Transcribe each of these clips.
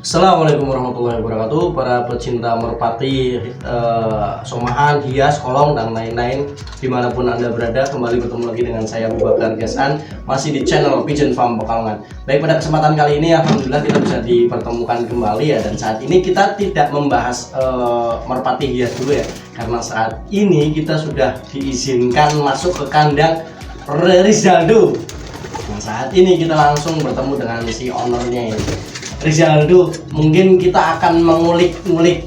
Assalamualaikum warahmatullahi wabarakatuh. Para pecinta merpati, somahan, hias, kolong, dan lain-lain dimanapun Anda berada, kembali bertemu lagi dengan saya Abu Bakar Gasan, masih di channel Pigeon Farm Pekalongan. Baik, pada kesempatan kali ini alhamdulillah kita bisa dipertemukan kembali ya. Dan saat ini kita tidak membahas merpati hias dulu ya, karena saat ini kita sudah diizinkan masuk ke kandang Rizaldo. Nah, saat ini kita langsung bertemu dengan si ownernya ini, Rizaldo. Mungkin kita akan mengulik-ngulik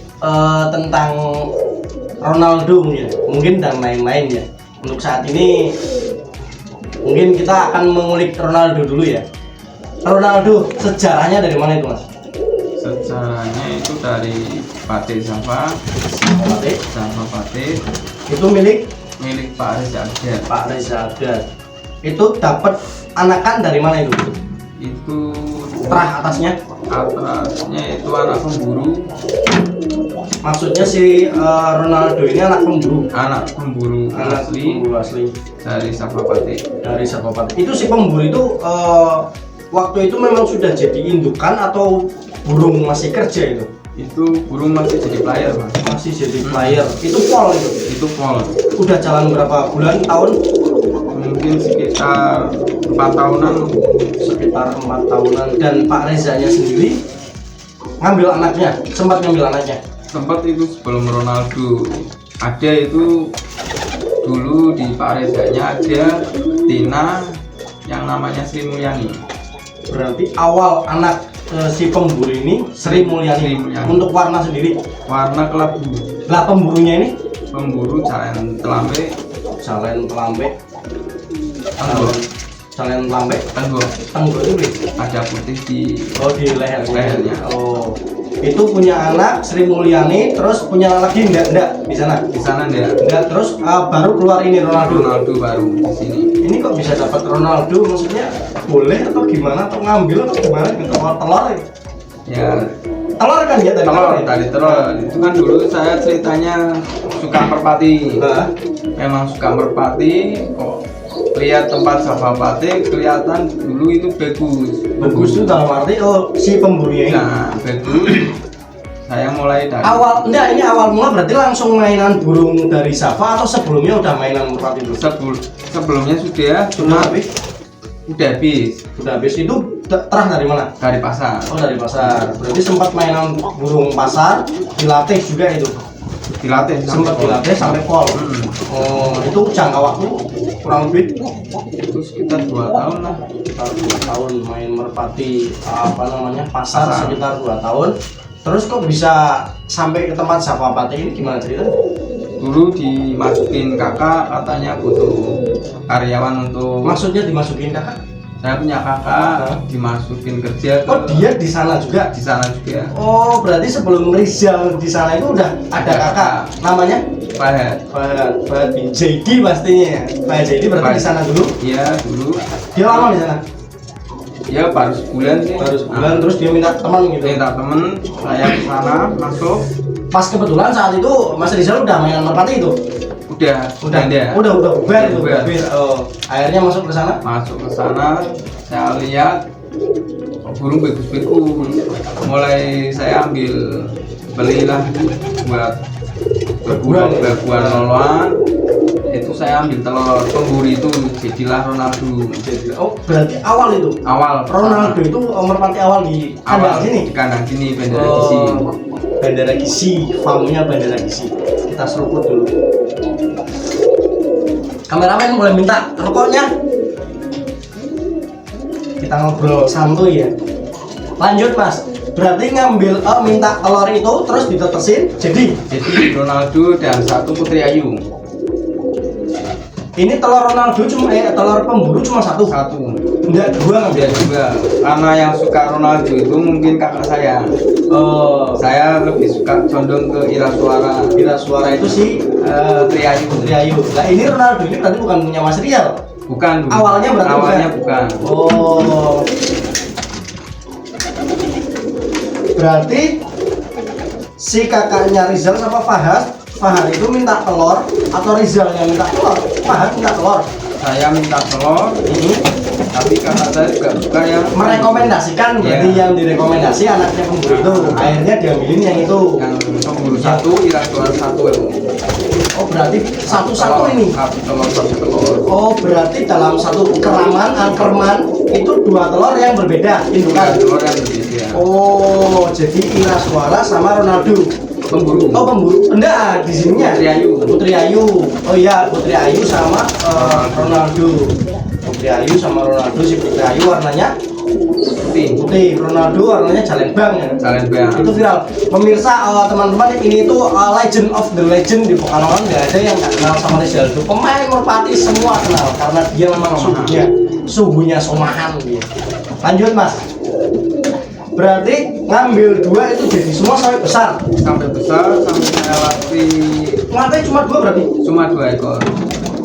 tentang Ronaldo ya, mungkin dan lain-lain ya. Untuk saat ini mungkin kita akan mengulik Ronaldo dulu ya. Ronaldo sejarahnya dari mana itu, Mas? Sejarahnya itu dari Pate Java Pate. Itu milik Pak Reza Ardian. Pak Reza Ardian. Itu dapat anakan dari mana itu? Itu Terah atasnya itu anak pemburu. Maksudnya si Ronaldo ini anak pemburu asli dari Sapapate. Dari Sapapate. Itu si pemburu itu waktu itu memang sudah jadi indukan atau burung masih kerja itu? Itu burung masih jadi player, Mas. Masih jadi player. Itu pol itu. Itu pol. Udah jalan berapa bulan, tahun? Mungkin sekitar 4 tahunan. Sekitar 4 tahunan. Dan Pak Rezanya sendiri ngambil anaknya, sempat ngambil anaknya. Sempat itu sebelum Ronaldo ada, itu dulu di Pak Rezanya ada Tina yang namanya Sri Mulyani. Berarti awal anak si pemburu ini Sri Mulyani. Untuk warna sendiri? Warna kelabu. Lah pemburunya ini? Pemburu Calen Telambe. Tenggok itu ada putih di di lehernya. lehernya. Oh, itu punya anak Sri Mulyani, terus punya anak lagi enggak di sana? Di sana enggak. Terus baru keluar ini Ronaldo baru di sini. Ini kok bisa dapat Ronaldo? Maksudnya boleh atau gimana, atau ngambil atau gimana gitu? Telur Ya, telur kan ya tadi telur. Itu kan dulu saya ceritanya suka merpati. Memang suka merpati, kok lihat tempat Sapapate kelihatan dulu itu bagus itu dalam arti si pemburunya ini. Nah, bagus. Saya mulai dari ini awal mula berarti langsung mainan burung dari Java atau sebelumnya udah mainan merpati dulu? Sebelumnya udah habis. Itu terah dari mana? Dari pasar. Oh, dari pasar. Berarti sempat mainan burung pasar, dilatih juga itu. Sempat dilatih sampai pol. Oh, itu jangka waktu kurang lebih itu sekitar 2 tahun lah. Sekitar 2 tahun main merpati pasar. Sekitar 2 tahun. Terus kok bisa sampai ke tempat Sapapate ini, gimana ceritanya? Dulu dimasukin kakak, katanya butuh karyawan untuk. Maksudnya dimasukin kakak? Saya punya kakak, dimasukin kerja. Oh, dia di sana juga? Di sana juga. Oh, berarti sebelum Rizal di sana itu udah ada kakak, namanya Fahad bin Zaidi pastinya ya. Fahad Zaidi berarti di sana dulu? Iya, dulu. Dia lama di sana? Ya baru sebulan sih. Terus dia minta teman gitu. Saya ke sana masuk. Pas kebetulan saat itu Mas Rizal udah mainan merpati itu? Udah bubar itu. Oh, akhirnya masuk ke sana? Saya lihat burung bagus-bagus. Mulai saya belilah buat berbuah loloan. Itu saya ambil telur pemburu itu, jadilah Ronaldo. Oh, berarti awal itu? Awal. Ronaldo itu merpati awal di kandang sini? Bandara Gisi. Bandara Gisi, farmnya Bandara Gisi. Kita seruput dulu. Kameramen boleh minta rokoknya? Kita ngobrol santuy ya. Lanjut, Mas. Berarti ngambil minta telur itu terus ditetesin jadi Ronaldo dan satu Putri Ayu. Ini telur Ronaldo telur pemburu cuma satu? Enggak, dua ngambil? Juga. Karena yang suka Ronaldo itu mungkin kakak saya. Saya lebih suka condong ke Ira Suara itu si Putri Ayu. Nah, ini Ronaldo ini berarti bukan punya Mas Rial? Bukan. Awalnya bukan. Oh. Berarti si kakaknya Rizal sama Fahad itu minta telur atau Rizal yang minta telur? Fahad minta telur. saya minta telur, tapi kakak saya juga suka yang Merekomendasikan berarti Iya. yang direkomendasi anaknya pemburu itu. Akhirnya diambilin yang itu. yang pemburu satu, irasuara satu ya. Oh berarti satu-satu ini. Satu telur, satu telur. Oh berarti dalam satu keraman angkerman itu dua telur yang berbeda indukan. Telur yang berbeda. Oh jadi Irasuara sama Ronaldo. Pemburu. Oh pemburu. Enggak di sininya. Putri Ayu. Putri Ayu. Oh iya Putri Ayu sama Ronaldo. Putri Ayu sama Ronaldo, si Putri Ayu warnanya Putih. putih, Ronaldo warnanya Jalembang ya. Jalembang. Itu viral. Pemirsa teman-teman ini tuh legend of the legend di Pekalongan, nggak ada yang nggak kenal sama Rizaldo. Pemain merpati semua kenal karena dia memang suhunya somahan dia. Lanjut mas. Berarti ngambil dua itu jadi semua sampai besar. Sampai besar, sampai saya latih Ngelatih cuma dua berarti. cuma 2 ekor.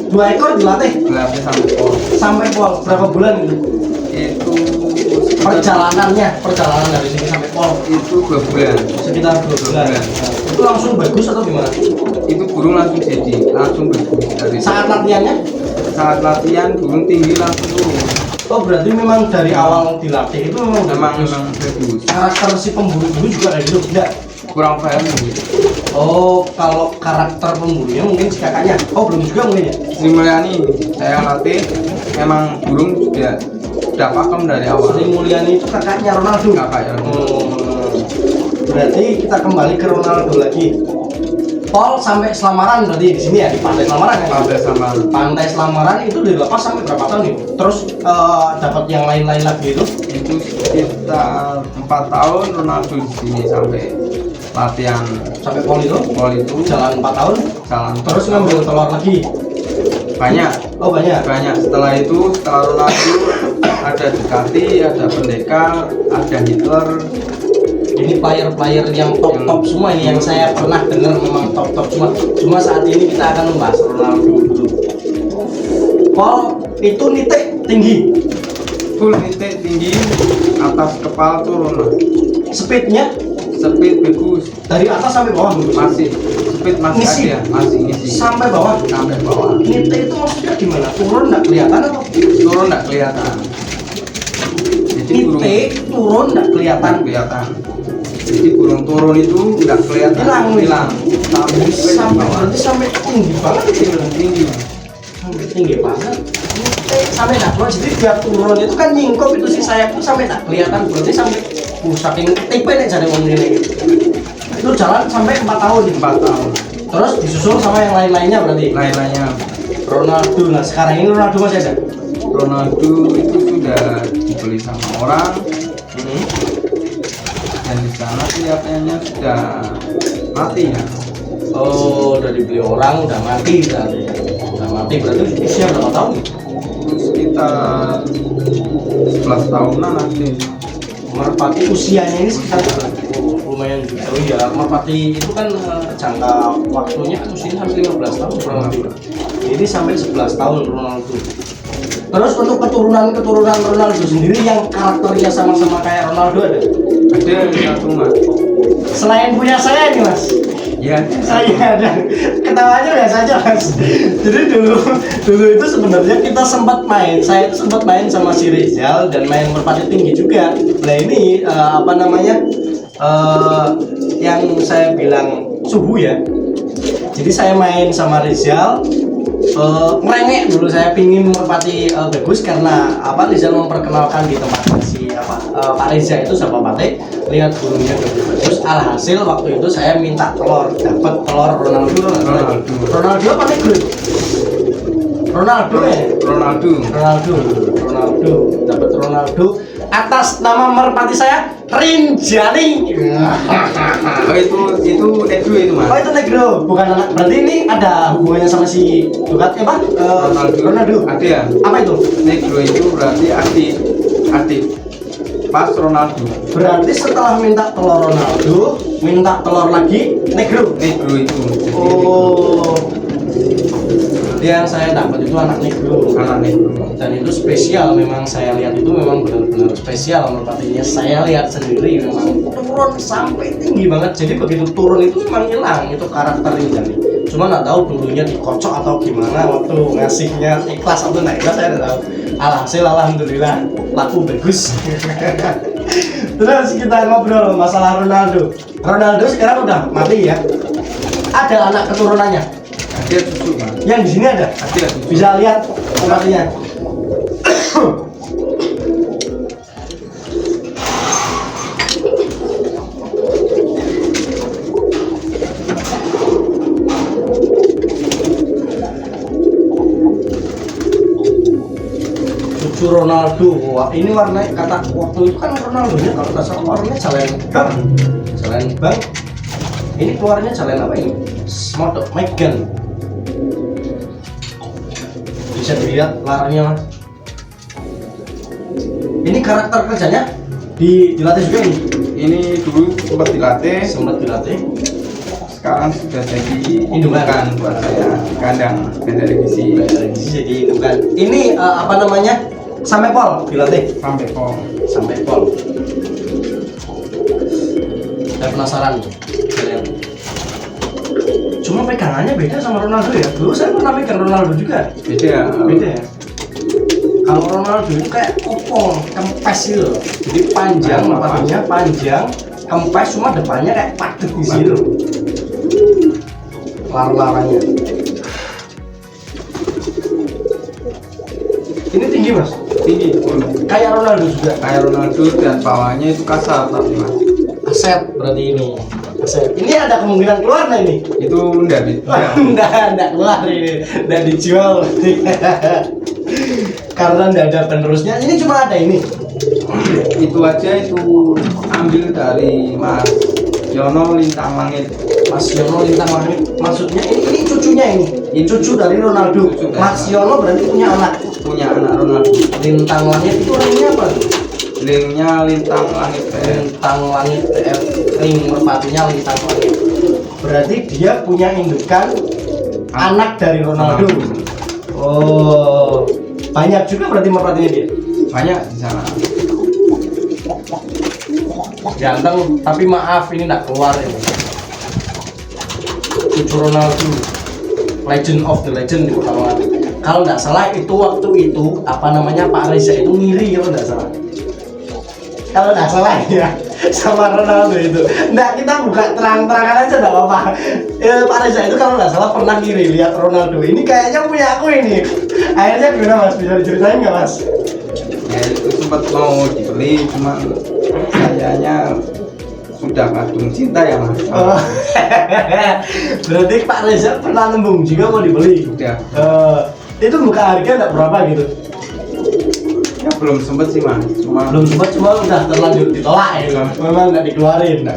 2 ekor dilatih Latih sampai pol. sampai pol berapa bulan itu? Itu Perjalanan dari sini sampai pol itu 2 bulan. sekitar 2 bulan. Iya. Itu langsung bagus atau gimana? Itu burung langsung jadi, langsung bagus dari Saat latihannya? saat latihan burung tinggi langsung turun. Oh berarti memang dari awal dilatih itu memang Memang bagus. bagus. Karakter si pemburu dulu juga kayak gitu tidak? Kurang paham gitu. Oh kalau karakter pemburunya mungkin si kakaknya. Oh belum juga mungkin ya? Sri Mulyani saya latih memang burung sudah pakem dari awal. Sri Mulyani itu kakaknya Ronaldo. Kakaknya Ronaldo. Berarti kita kembali ke Ronaldo lagi. Pol sampai Selamaran berarti di sini ya di Pantai Selamaran ya? Sampai sama Pantai Selamaran itu dilepas sampai berapa tahun nih? Terus dapat yang lain-lain lagi itu? itu sekitar 4 tahun Ronaldo di sini sampai latihan Sampai pol itu? pol itu Jalan 4 tahun. jalan Terus ngambil telur lagi. banyak Oh banyak. setelah itu setelah Ronaldo ada Ducati, ada Pendekar, ada Hitler. Ini player-player yang top semua ini yang saya pernah dengar memang top semua. Cuma saat ini kita akan membahas Ronaldo dulu. Pol itu nitik tinggi. Full nitik tinggi, atas kepala turun lah. Speednya Speed bagus, dari atas sampai bawah dulu. masih speed masih Ngisi? ada, masih ngisi Sampai bawah. sampai bawah. Nitik itu maksudnya gimana? Turun nggak kelihatan atau? Turun nggak kelihatan. Jadi burung Nitik turun nggak kelihatan. kelihatan. Jadi burung turun itu nggak kelihatan, Hilang. Sampai Sampai berarti sampai tinggi banget itu. tinggi. Sampai tinggi banget. Sampai nggak keluar. Jadi dia turun itu kan nyingkop itu sih sayap itu sampai nggak kelihatan. Berarti sampai saking tipe nih jadi ngomong ini. Itu jalan sampai 4 tahun. 4 tahun. Terus disusul sama yang lain-lainnya berarti. Lain-lainnya Ronaldo. Nah sekarang ini Ronaldo masih ada. Ronaldo itu sudah dibeli sama orang dan di sana kelihatannya sudah mati ya. Oh, udah dibeli orang, udah mati berarti. Udah mati berarti usia berapa tahun? Itu sekitar 11 tahunan nanti. Merpati usianya ini sekitar lumayan juga. Oh iya, merpati itu kan jangka waktunya kan usianya sampai 15 tahun kurang lebih. Ini sampai 11 tahun Ronaldo. Terus untuk keturunan Ronaldo sendiri yang karakternya sama-sama kayak Ronaldo ada? Ada satu mas. Selain punya saya nih mas, Ya, saya ada. Ketawanya biasa aja mas. Jadi dulu itu sebenarnya kita sempat main. Saya itu sempat main sama si Rizal dan main merpati tinggi juga. Nah ini apa namanya yang saya bilang subuh ya. Jadi saya main sama Rizal. Merengek dulu saya pingin merpati bagus karena apa Rizal memperkenalkan di tempat si Pak Reza itu sama Pate lihat burungnya bagus. Alhasil waktu itu saya minta telur, dapat telur Ronaldo apa Negro? Ronaldo ya? Ronaldo dapat Ronaldo atas nama merpati saya Rinjani. Oh itu Negro itu mas. Oh itu Negro, bukan anak. Berarti ini ada hubungannya sama si Ducati apa? Ronaldo. Ada ya. Apa itu? Negro itu berarti adik pas Ronaldo. Berarti setelah minta telur Ronaldo, minta telur lagi Negro. Negro itu. Jadi Oh. Yang saya dapat itu anak Negro. anak Negro. Dan itu spesial, memang saya lihat itu memang benar-benar spesial merpatinya. Saya lihat sendiri memang turun sampai tinggi banget. Jadi begitu turun itu memang hilang itu karakternya. Cuma nggak tahu dulunya dikocok atau gimana waktu ngasihnya ikhlas atau nggak ikhlas saya nggak tahu. Alhasil alhamdulillah laku bagus. Terus kita ngobrol masalah Ronaldo. Ronaldo sekarang udah mati ya. Ada anak keturunannya. Ada cucu Mas. Yang di sini ada. Ada cucu. Bisa lihat matinya. Cucu Ronaldo. Wah, ini warnanya kata waktu itu kan Ronaldo nya kalau nggak salah warnanya Jalenbang. Jalenbang. Ini keluarnya jalan apa ini? Smart Megan. Bisa dilihat larnya Mas. Ini karakter kerjanya dilatih juga ini. Ini dulu sempat dilatih, sekarang sudah jadi indukan buat saya kandang televisi. Jadi indukan. Ini apa namanya? Sampai pol dilatih. Sampai pol. Saya penasaran. Cuma pegangannya beda sama Ronaldo ya. Dulu saya pernah pegang Ronaldo juga. Beda ya. Kalau Ronaldo itu kayak kopong, kempes gitu. Jadi panjang, merpatinya panjang, kempes, cuma depannya kayak padet di sini loh. Lar-larannya. Ini tinggi Mas. Tinggi. Kayak Ronaldo juga. Kayak Ronaldo dan bawahnya itu kasar tapi Mas. Aset berarti ini. Aset. Ini ada kemungkinan keluar nah ini. Itu enggak bisa. Enggak keluar ini. Enggak dijual. Karena enggak ada penerusnya. Ini cuma ada ini. Itu aja itu ambil dari Mas Yono Lintang Langit. Mas Yono Lintang Langit. Maksudnya ini cucunya ini. Ini cucu dari Ronaldo. Mas Yono berarti punya anak. Punya anak Ronaldo. Lintang Langit itu ringnya apa? Linknya Lintang Langit. Lintang Langit TF. Ring merpatinya Lintang Langit. Berarti dia punya indukan anak dari Ronaldo. Oh, banyak juga berarti merpatinya dia. Banyak di sana. Ganteng, tapi maaf ini nggak keluar ini. Cucu Ronaldo, Legend of the Legend di pertama. Kalau nggak salah itu waktu itu apa namanya Pak Reza itu ngiri kalau nggak salah. Kalau nggak salah ya sama Ronaldo itu. Nggak, kita buka terang-terangan aja nggak apa-apa. Pak Reza itu kalau nggak salah pernah ngiri lihat Ronaldo. Ini kayaknya punya aku ini. Akhirnya gimana Mas? Bisa diceritain nggak Mas? Ya itu sempat mau dibeli cuma kayaknya sudah kadung cinta ya Mas. Oh. Berarti Pak Reza pernah nembung juga mau dibeli. Sudah. Itu buka harga nggak berapa gitu? Ya belum sempet sih Mas. Belum sempat, cuma udah terlanjur ditolak ya. Memang nggak dikeluarin.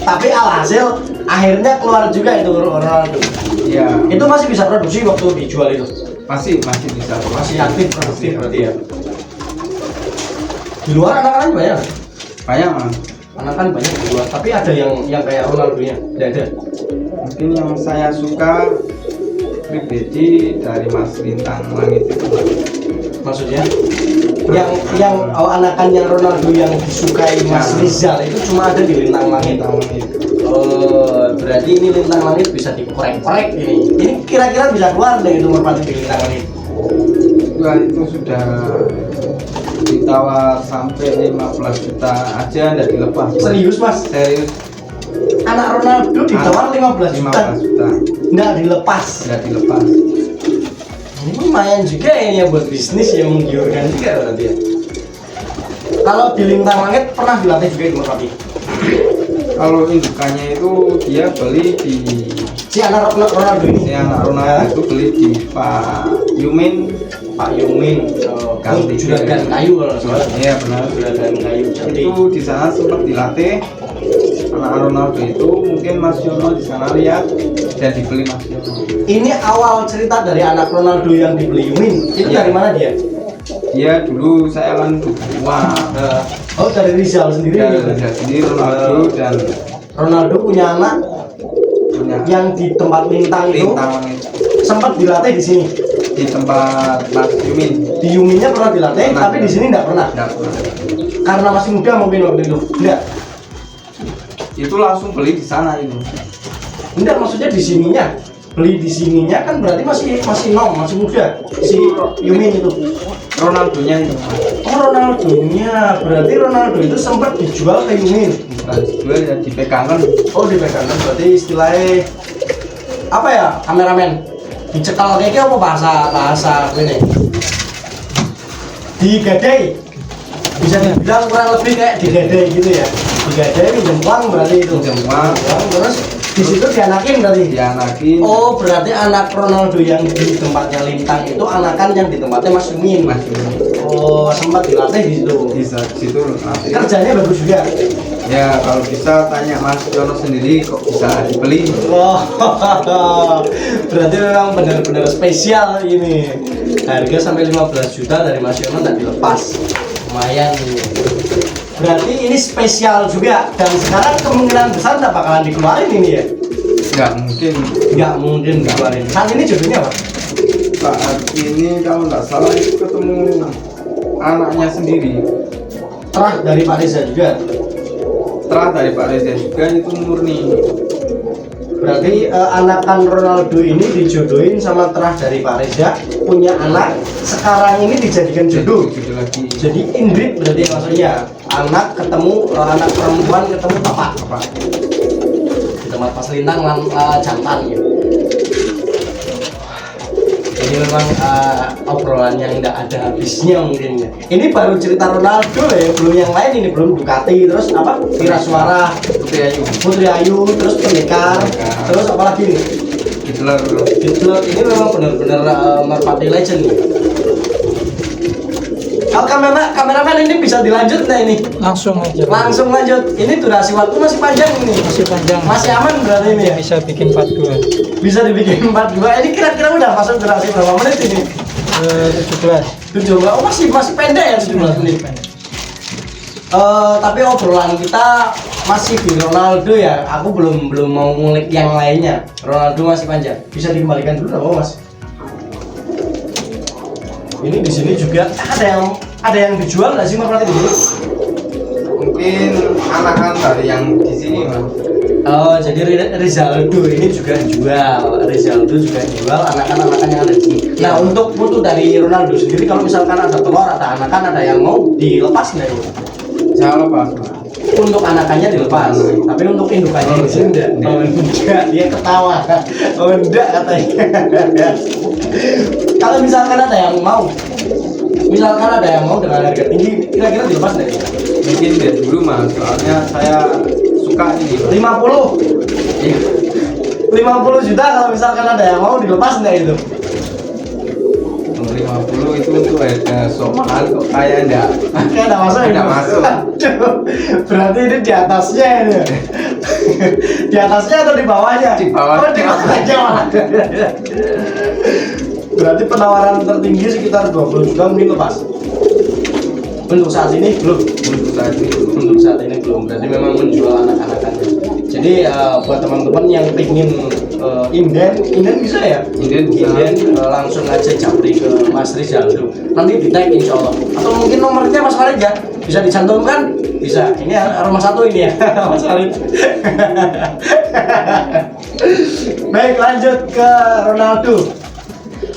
Tapi alhasil akhirnya keluar juga itu Ronaldo. Iya. Itu masih bisa produksi waktu dijual itu. Masih bisa. Masih aktif berarti ya. Di luar anak-anak banyak. Banyak Mas. Anak-anak banyak di luar. Tapi ada yang kayak Ronaldo-nya. Tidak ada. Mungkin yang saya suka pribadi dari Mas Lintang Langit itu. Maksudnya yang anakannya Ronaldo yang disukai Mas Rizal itu cuma ada di Lintang Langit. Oh, berarti ini Lintang Langit bisa dikorek-korek ini. Ini kira-kira bisa keluar deh itu merpati di Lintang Langit. Wah, itu sudah ditawar sampai 15 juta aja nggak dilepas. Serius Mas? Serius. Anak Ronaldo ditawar 15 juta. Nggak dilepas. Ini lumayan juga ini ya buat bisnis yang menggiurkan juga berarti ya. Kalau di Lintang Langit pernah dilatih juga itu merpati? Kalau indukannya itu dia beli di si anak Ronaldo ini. Si anak Ronaldo itu beli di Pak Yumin. Juragan kayu kalau salah. Iya benar. Juragan kayu. Itu di sana sempat dilatih. Anak Ronaldo itu mungkin Mas Yono di sana lihat dan dibeli Mas Yono. Ini awal cerita dari anak Ronaldo yang dibeli Yumin. Itu dari mana dia? Dia dulu saya kan tua. Oh dari Rizal sendiri. Ya, jadi Ronaldo dan Ronaldo punya anak yang di tempat Lintang itu sempat dilatih di sini. Di tempat Mas Yumin. Di Yuminnya pernah dilatih, tapi di sini nggak pernah. Karena masih muda mungkin waktu itu. Enggak. Itu langsung beli di sana itu. Enggak, maksudnya di sininya. Beli di sininya kan berarti masih muda si Yumin itu. Ronaldonya itu Mas. Oh, Ronaldonya. Berarti Ronaldo itu sempat dijual ke Yumin. Bukan dijual ya, dipegangkan. Oh, dipegangkan berarti istilahnya apa ya, kameramen? Dicekal kayak apa bahasa ini? Digadai. Bisa dibilang kurang lebih kayak digadai gitu ya. Digadai pinjam uang berarti itu. Pinjam uang. Terus di situ dianakin berarti. Dianakin. Oh, berarti anak Ronaldo yang di tempatnya Lintang itu anakan yang di tempatnya Mas Yumin. Mas Yumin. Oh, sempat dilatih di situ. Di situ latih. Kerjanya bagus juga. Ya kalau bisa tanya Mas Yono sendiri kok bisa dibeli. Oh, berarti memang benar-benar spesial ini. Harga sampai 15 juta dari Mas Yono tak dilepas. Lumayan ini. Berarti ini spesial juga dan sekarang kemungkinan besar tak bakalan dikeluarin ini ya? Nggak mungkin dikeluarin. Saat ini jodohnya apa? Saat ini kalau nggak salah itu ketemu anaknya sendiri. Terah dari Pak Reza juga. Terah dari Pak Reza juga itu murni. Berarti anakan Ronaldo ini dijodohin sama terah dari Pak Reza, punya anak, sekarang ini dijadikan jodoh. Jodoh lagi. Jadi Indrit berarti maksudnya anak ketemu anak perempuan ketemu bapak di tempat Pas Lintang jantan gitu. Jadi memang obrolan yang tidak ada habisnya mungkin ya. Ini baru cerita Ronaldo ya, belum yang lain ini, belum Ducati, terus apa? Wirasuara, Putri Ayu, terus Pendekar, terus apa lagi nih? Hitler. Ini memang benar-benar merpati legend nih. Kalau kameramen ini bisa dilanjut nggak ini? Langsung aja. Langsung lanjut. Ini durasi waktu masih panjang ini. Masih panjang. Masih aman berarti ini ya? Bisa bikin 42. Bisa dibikin 42. Ini kira-kira udah masuk durasi berapa menit ini? 17. 17. Oh, masih pendek ya 17 menit. Tapi obrolan kita masih di Ronaldo ya. Aku belum mau ngulik yang lainnya. Ronaldo masih panjang. Bisa dikembalikan dulu apa Mas? Ini di sini juga ada yang dijual nggak sih merpati di sini? Mungkin anak-anak dari yang di sini Mas. Oh, jadi Rizaldo ini juga jual. Rizaldo juga jual anakan-anakan yang ada di sini. Nah, untuk mutu dari Ronaldo sendiri, kalau misalkan ada telur, ada anakan, ada yang mau dilepas nggak itu? Saya lepas Mas. Untuk anakannya dilepas, tapi untuk indukannya di sini enggak. Oh, enggak, dia ketawa. Oh, enggak katanya. Kalau misalkan ada yang mau, dengan harga tinggi, kira-kira dilepas nggak? Mungkin dari dulu Mas, soalnya saya suka ini. 50 juta kalau misalkan ada yang mau dilepas nggak itu? 50 itu untuk harga somahan kok kayak enggak. Kayak enggak masuk. Enggak masuk. Aduh, berarti ini di atasnya ini. Di atasnya atau di bawahnya? Di bawah. Oh, di bawahnya malah. Berarti penawaran tertinggi sekitar 20 juta mungkin lepas. Untuk saat ini belum. Untuk saat ini belum. Berarti memang menjual anak-anakannya. Jadi buat teman-teman yang ingin inden bisa ya? Inden bisa. Langsung aja japri ke Mas Rizaldo. Nanti di tag insya Allah. Atau mungkin nomornya Mas Farid ya? Bisa dicantumkan? Bisa. Ini rumah satu ini ya, Mas Farid. Baik, lanjut ke Ronaldo.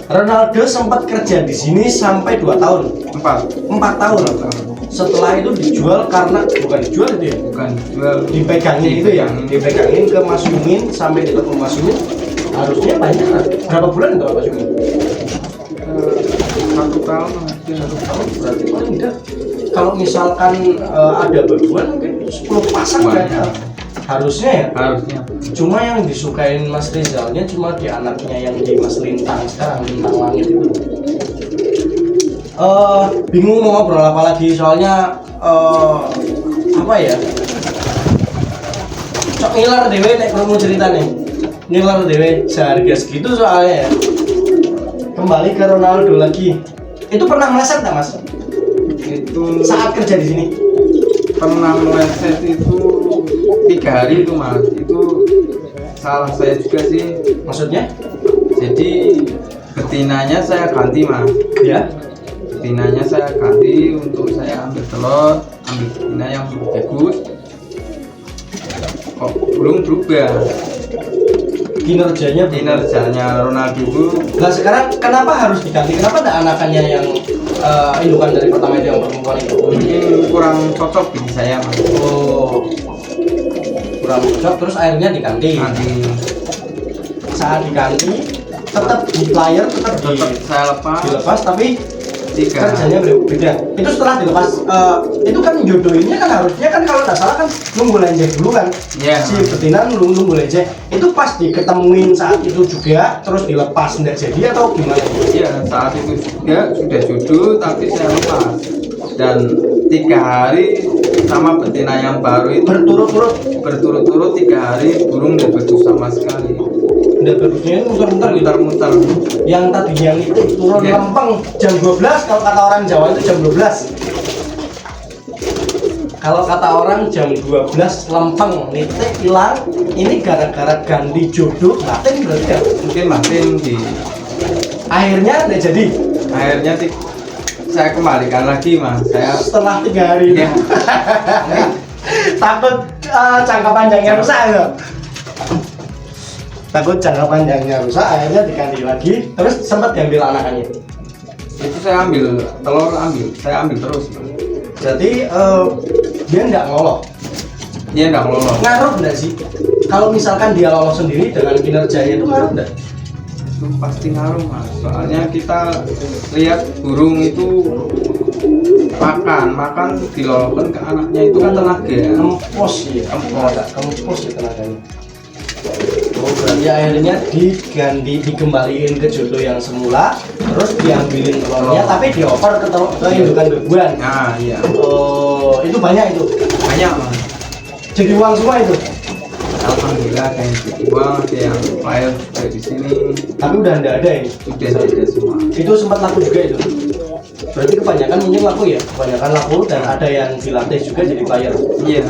Ronaldo sempat kerja di sini sampai 2 tahun. 4 tahun. Setelah itu dijual karena bukan dijual itu ya? Bukan dijual. Dipegangin itu ya? Dipegangin ke Mas Yumin sampai ketemu Mas Yumin. Harusnya banyak lah. Berapa bulan itu Mas Yumin? 1 tahun. 1 tahun berarti paling enggak. Kalau misalkan ada baduan mungkin 10 pasang kayaknya. Harusnya ya? Harusnya. Cuma yang disukain Mas Rizalnya cuma di anaknya yang di Mas Lintang sekarang, Lintang Langit itu. Bingung mau ngobrol apa lagi soalnya apa ya? Cok ngiler dewe nek krungu cerita nih. Ngiler dewe seharga segitu soalnya ya. Kembali ke Ronaldo lagi. Itu pernah meleset enggak, Mas? Itu Saat kerja di sini. pernah meleset itu 3 hari itu Mas. Itu salah saya juga sih. Maksudnya? Jadi betinanya saya ganti Mas. Ya. Betinanya saya ganti untuk saya ambil telur, ambil betina yang bagus. Kok belum berubah. kinerjanya Ronaldo itu. Nah sekarang kenapa harus diganti? Kenapa ada anakannya yang indukan dari pertama itu yang perempuan itu? Mungkin kurang cocok bagi saya mas. Oh, kurang cocok, terus akhirnya diganti. Nanti Saat diganti tetap di player, tetap saya lepas dilepas, tapi tiga. kerjanya beda. Itu setelah dilepas, itu kan jodohinnya kan harusnya kan kalau nggak salah kan nunggu lenjek dulu kan. Iya. Si betina nunggu lenjek. Itu pas diketemuin saat itu juga, terus dilepas nggak jadi atau gimana? Iya, saat itu juga sudah jodoh tapi saya lepas. Dan 3 hari sama betina yang baru itu berturut-turut 3 hari burung tidak begus sama sekali. Udah bagusnya muter-muter gitu. Muter-muter. Yang tadi yang itu turun Iya. lempeng jam 12, kalau kata orang Jawa itu jam 12. Kalau kata orang jam 12 lempeng nitik hilang, ini gara-gara ganti jodoh batin berarti ya? Mungkin makin di Akhirnya nggak jadi. akhirnya saya kembalikan lagi mas. Saya Setelah 3 hari ya, takut jangka panjangnya rusak ya? Takut jangka panjangnya rusak, akhirnya diganti lagi. Terus sempat diambil anakannya. itu saya ambil telur, saya ambil terus. Jadi dia nggak ngolok. Dia nggak lolos. Ngaruh nggak sih? Kalau misalkan dia lolos sendiri dengan kinerjanya itu ngaruh nggak? Itu pasti ngaruh mas. Soalnya kita lihat burung itu makan diloloskan ke anaknya itu kan tenaga. Kempos ya, kempos ya tenaganya. Oh berarti akhirnya dikembaliin ke jodoh yang semula, terus diambilin telurnya, tapi dioper ke indukan bebuan. Nah iya. Oh itu banyak itu. Banyak mas. Jadi uang semua itu. Alhamdulillah ada yang jadi uang, ada yang flyer juga di sini. Tapi udah nggak ada ini. Sudah ada semua. Itu sempat laku juga itu. Berarti kebanyakan mungkin laku ya, kebanyakan laku dan ada yang dilatih juga jadi player. Iya.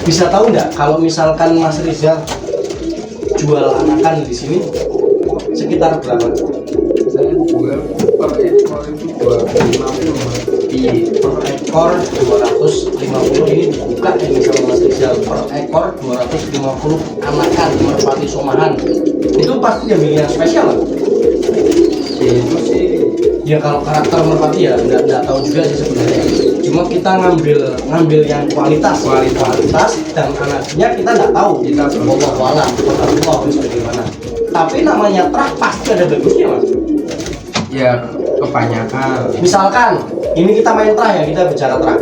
Bisa tahu nggak kalau misalkan Mas Rizal jual anakan di sini sekitar berapa? Saya jual per ekor itu 250 mas. Iya, per ekor 250 ini dibuka ini sama Mas Rizal, per ekor 250 anakan merpati somahan. Itu pasti yang milih yang spesial lah. Itu sih Ya kalau karakter merpati ya nggak tahu juga sih sebenarnya. Cuma kita ngambil yang kualitas dan anaknya kita nggak tahu. Kita belum Allah alam, Allah bagaimana. Tapi namanya terah pasti ada bagusnya mas. ya kebanyakan. Misalkan ini kita main terah ya, kita bicara terah.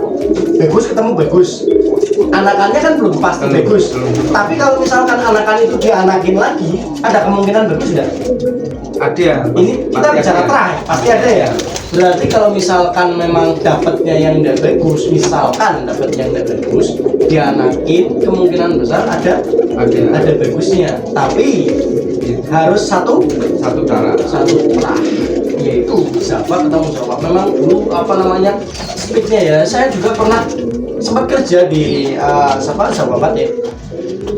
Bagus ketemu bagus. Anakannya kan belum pasti bagus. Tapi kalau misalkan anakan itu dianakin lagi, ada kemungkinan bagus nggak? Ada. Ini kita bicara terah ya, pasti ada ya. Berarti kalau misalkan memang dapatnya yang tidak bagus, misalkan dapatnya yang tidak bagus, dianakin kemungkinan besar ada bagusnya. Tapi harus satu darah. Yaitu Jawa ketemu Jawa. Memang dulu apa namanya speednya ya. Saya juga pernah sempat kerja di Jawa Barat ya.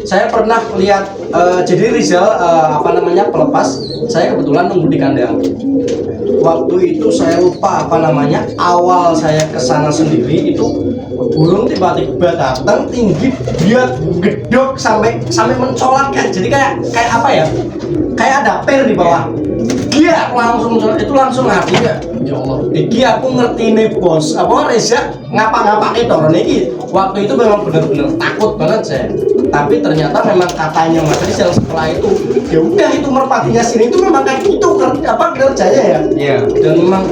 Saya pernah lihat jadi Rizal pelepas. Saya kebetulan nunggu di kandang. Waktu itu saya lupa apa namanya. Awal saya kesana sendiri itu burung tiba-tiba datang tinggi, dia gedok sampai mencolok kan. Jadi kayak apa ya? Kayak ada per di bawah. Dia langsung mencolok, itu langsung ngerti ya. Ya Allah. Iki aku ngerti nih bos. Apa Reza ngapa-ngapain orang ini? Waktu itu memang benar-benar takut banget saya. Tapi ternyata memang katanya Mas Rizal setelah itu ya udah itu merpatinya sini itu memang kayak gitu kerjanya ya. Iya. Dan memang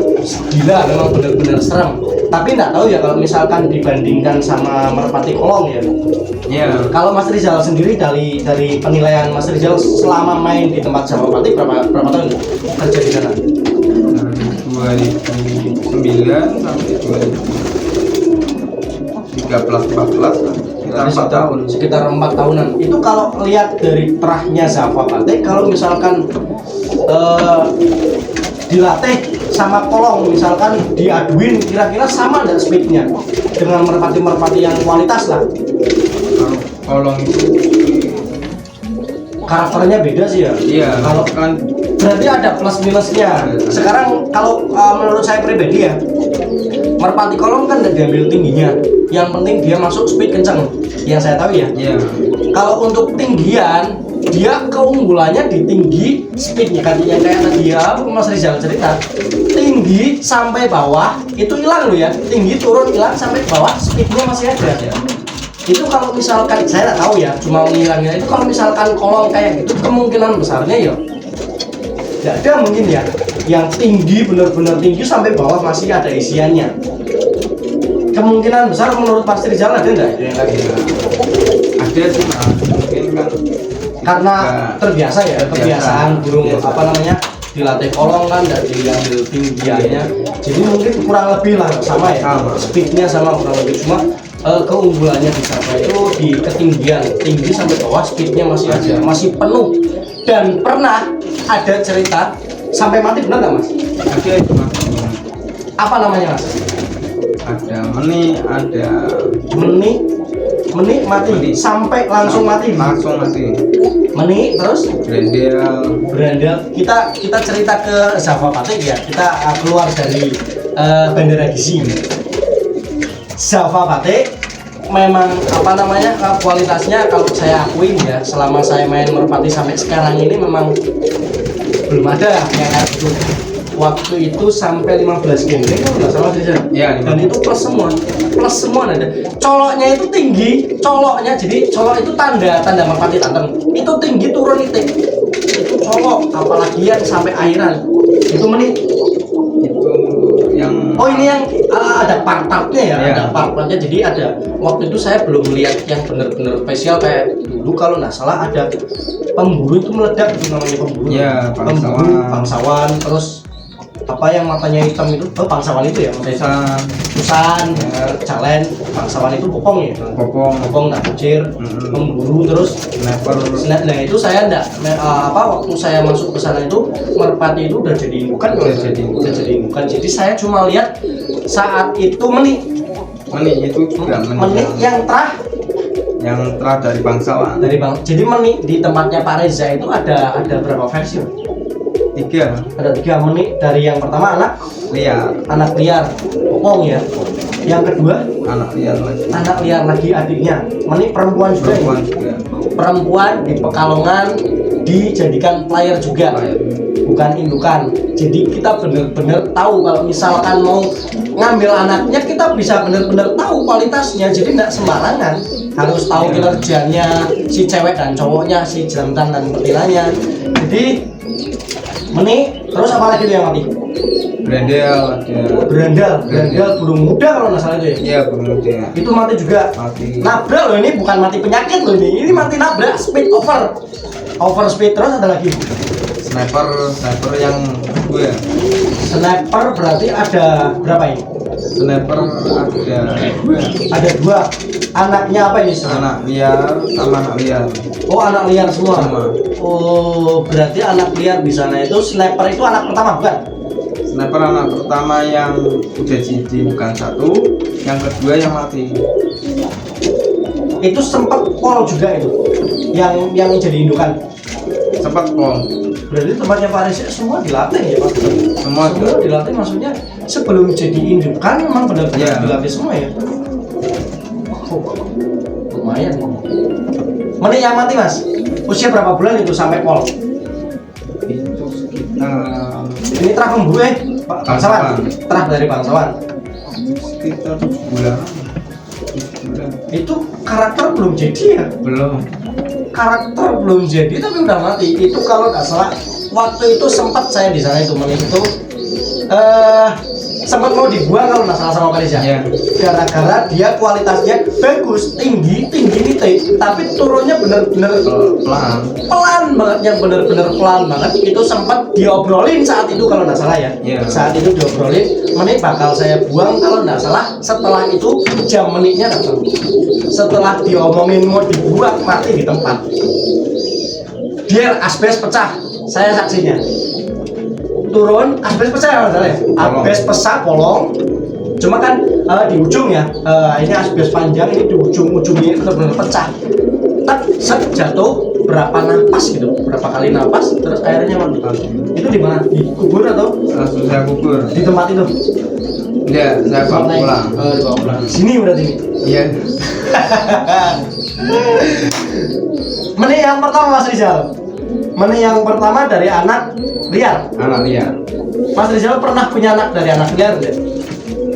gila, memang benar-benar serem. Tapi nggak tahu ya kalau misalkan dibandingkan sama merpati kolong ya. Iya. Kalau Mas Rizal sendiri dari penilaian Mas Rizal selama main di tempat Jawa Merpati berapa tahun kerja di sana? 2009 sampai 2013-14 sekitar 4 tahunan. Itu kalau lihat dari terahnya Java Batik, kalau misalkan dilatih sama kolong, misalkan diaduin, kira-kira sama nggak speednya dengan merpati-merpati yang kualitas lah? Kolong itu Karakternya beda sih ya. iya. Kalau kan berarti ada plus minusnya. Sekarang kalau menurut saya pribadi ya, merpati kolong kan nggak diambil tingginya. Yang penting dia masuk speed kencang. Yang saya tahu ya. iya. Kalau untuk tinggian dia keunggulannya di tinggi speednya kan, yang kayak tadi ya Mas Rizal cerita, tinggi sampai bawah itu hilang loh ya, tinggi turun hilang sampai bawah speednya masih ada ya. Itu kalau misalkan saya nggak tahu ya, cuma ngilangnya itu kalau misalkan kolong kayak gitu kemungkinan besarnya ya nggak ada mungkin ya yang tinggi benar-benar tinggi sampai bawah masih ada isiannya. Kemungkinan besar menurut Mas Rizal ada nggak yang kayak gitu? Ada sih Mas, mungkin kan Karena terbiasa ya, kebiasaan burung Biasa. apa namanya dilatih kolong kan dan diambil tinggiannya, jadi mungkin kurang lebih lah sama ya, Sama. speednya sama kurang lebih, cuma keunggulannya di Sapa itu di ketinggian tinggi sampai bawah speednya masih ada, masih penuh. Dan pernah ada cerita sampai mati, benar nggak Mas? ada itu Mas. Apa namanya Mas? Ada ada Meni mati, Meni. sampai langsung mati. Langsung mati. Meni terus Grendel. berandal. Kita cerita ke Java Patek ya, kita keluar dari Bandara Gizi. Java Patek memang apa namanya kualitasnya kalau saya akuin ya, selama saya main merpati sampai sekarang ini memang belum ada yang kayak gitu. Waktu itu sampai 15 game kalau nggak salah sih. Iya, Dan itu plus semua ada. Coloknya itu tinggi, coloknya jadi colok itu tanda merpati tantem. Itu tinggi turun itu colok, apalagi yang sampai akhiran. Itu menit. Itu yang Oh ini yang ada part-partnya ya, Iya. ada part-partnya. Jadi ada waktu itu saya belum melihat yang benar-benar spesial kayak dulu kalau nggak salah ada pemburu itu meledak, itu namanya pemburu. Iya, Pemburu, bangsawan, terus apa yang matanya hitam itu, bangsawan itu ya, Bisa Susan, Calen, bangsawan itu bopong ya, popong, nggak kucir, pemburu terus. sniper. Nah itu saya enggak waktu saya masuk ke sana itu merpati itu udah jadi indukan, udah jadi indukan. Jadi saya cuma lihat saat itu menit itu juga yang yang terah dari bangsawan. dari bang. Jadi menit di tempatnya Pak Reza itu ada berapa versi? 3 Ada 3 menit. Dari yang pertama anak liar, bopong ya. Yang kedua anak liar lagi adiknya. Menit perempuan juga. Perempuan di Pekalongan dijadikan player juga, bukan indukan. Jadi kita benar-benar tahu kalau misalkan mau ngambil anaknya, kita bisa benar-benar tahu kualitasnya. Jadi nggak sembarangan, harus tahu kinerjanya si cewek dan cowoknya, si jantan dan betinanya. Jadi terus apa lagi tuh yang mati? Berandal burung muda kalau nggak salah itu ya. Iya, burung muda. Itu mati juga. Nabrak loh, ini bukan mati penyakit loh, ini mati nabrak, speed over speed. Terus ada lagi Sniper yang gue. sniper, berarti ada berapa ini? Sniper Ada 2. Anaknya apa ini? anak liar sama anak liar. Oh anak liar semua. Semua. Oh berarti anak liar di sana itu sniper itu anak pertama bukan? Sniper anak pertama yang udah jadi bukan 1, yang kedua yang mati. Itu sempat pol juga itu, yang jadi indukan. Sempat pol. Berarti tempatnya Pak Reza semua dilatih ya Pak? Semua dilatih, maksudnya sebelum jadi indukan memang benar-benar dilatih semua ya? Oh, lumayan. Mana yang mati Mas? Usia berapa bulan itu sampai pol? Itu sekitar Ini terah pemburu bangsawan. Terah dari bangsawan. sekitar 7 bulan. Itu karakter belum jadi ya? Belum. Karakter belum jadi tapi udah mati. Itu kalau nggak salah waktu itu sempat saya di sana itu menit itu sempat mau dibuang kalau nggak salah sama Pak Reza. Iya. Gara-gara dia kualitasnya bagus, tinggi nite, tapi turunnya benar-benar pelan banget, yang benar-benar pelan banget. Itu sempat diobrolin saat itu kalau nggak salah ya. Iya. Saat itu diobrolin menit bakal saya buang kalau nggak salah. Setelah itu jam menitnya datang. Setelah diomongin mau dibuang, mati di tempat. Biar asbes pecah, saya saksinya. Turun, asbes pecah ya masalahnya. Asbes pecah, polong. Cuma kan di ujung ya, ini asbes panjang, ini di ujung-ujungnya benar-benar pecah. Tak jatuh berapa napas gitu, berapa kali napas, terus airnya mati. Itu di mana? Di kubur atau? Langsung saya kubur. Di tempat itu. Iya, saya bawa pulang. Dibawa pulang. Sini berarti. Iya. Mana yang pertama Mas Rizal? Mana yang pertama dari anak liar? Anak liar. Mas Rizal pernah punya anak dari anak liar enggak?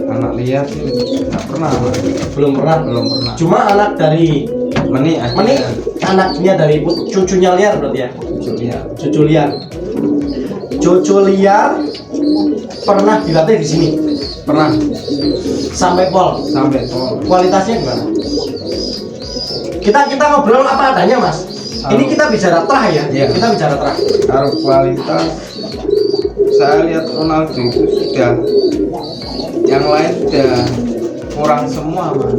Anak liar sih nggak pernah, Mas. Belum pernah. Belum pernah. Cuma anak dari Meni aja. Meni anaknya dari cucunya liar berarti ya? Liar. Cucu liar. Cucu liar pernah dilatih di sini Pernah sampai pol. sampai tol. Kualitasnya gimana? Kita ngobrol apa adanya Mas. Ini kita bicara terah ya. Iya. Kita bicara terah. Kalau kualitas saya lihat Ronaldo itu sudah yang lain sudah kurang semua, Mas.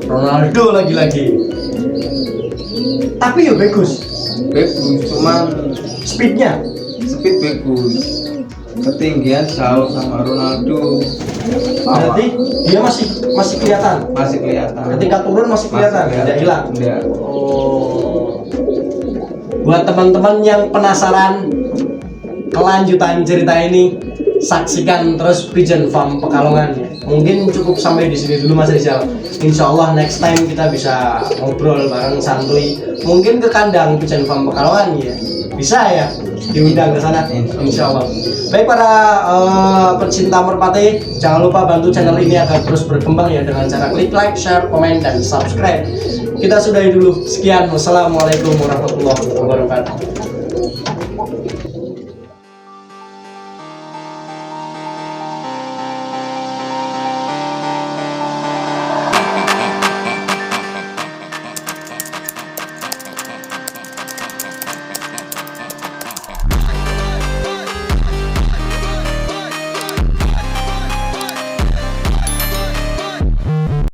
Ronaldo lagi-lagi. Tapi ya bagus. Bagus, cuman Speednya. speed bagus. Ketinggian jauh sama Ronaldo. Berarti dia masih kelihatan. Masih kelihatan. Ketika turun masih kelihatan, tidak hilang. Tidak. Oh. Buat teman-teman yang penasaran kelanjutan cerita ini, saksikan terus Pigeon Farm Pekalongan. Mungkin cukup sampai di sini dulu Mas Rizal. Insya Allah next time kita bisa ngobrol bareng santuy. Mungkin ke kandang Pigeon Farm Pekalongan ya. Bisa ya diundang ke sana. Insya Allah. Baik para pecinta merpati, jangan lupa bantu channel ini agar terus berkembang ya dengan cara klik like, share, komen, dan subscribe. Kita sudahi dulu. Sekian. Wassalamualaikum warahmatullahi wabarakatuh.